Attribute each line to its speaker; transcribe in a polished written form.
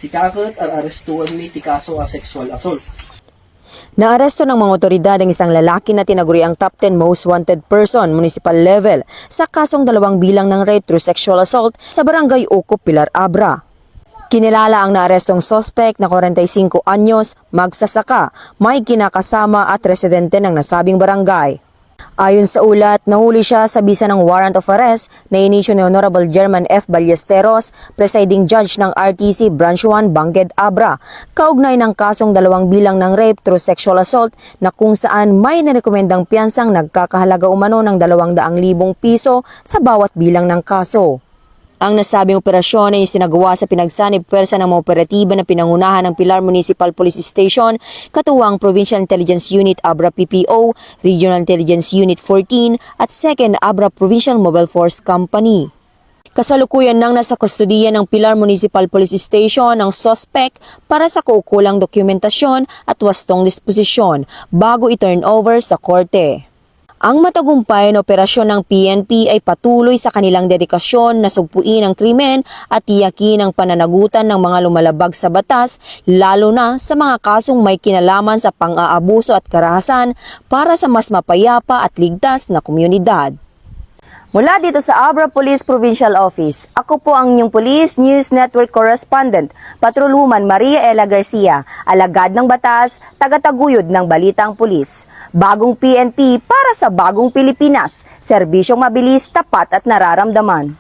Speaker 1: Si Kakot arestuan mi ti kaso a sexual assault.
Speaker 2: Naaresto ng mga otoridad ang isang lalaki na tinaguri ang top 10 most wanted person municipal level sa kasong 2 bilang ng rape through sexual assault sa barangay Oco, Pilar Abra. Kinilala ang naarestong sospek na 45 anyos, magsasaka, may kinakasama at residente ng nasabing barangay. Ayon sa ulat, nahuli siya sa bisa ng warrant of arrest na inisyu ni Honorable German F. Ballesteros, presiding judge ng RTC Branch 1 Bangged Abra, kaugnay ng kasong 2 bilang ng rape through sexual assault na kung saan may nirekomendang piyansang nagkakahalaga umano ng 200,000 piso sa bawat bilang ng kaso. Ang nasabing operasyon ay sinagawa sa pinagsanib pwersa ng mga operatiba na pinangunahan ng Pilar Municipal Police Station, katuwang Provincial Intelligence Unit Abra PPO, Regional Intelligence Unit 14 at 2nd Abra Provincial Mobile Force Company. Kasalukuyan nang nasa kustudiya ng Pilar Municipal Police Station ang sospek para sa kaukulang dokumentasyon at wastong disposisyon bago i-turn over sa korte. Ang matagumpay na operasyon ng PNP ay patuloy sa kanilang dedikasyon na sugpuin ang krimen at tiyakin ang pananagutan ng mga lumalabag sa batas, lalo na sa mga kasong may kinalaman sa pang-aabuso at karahasan para sa mas mapayapa at ligtas na komunidad. Mula dito sa Abra Police Provincial Office, ako po ang inyong Police News Network Correspondent, Patrolwoman Maria Ella Garcia, alagad ng batas, tagataguyod ng balitang pulis. Bagong PNP para sa bagong Pilipinas, serbisyong mabilis, tapat at nararamdaman.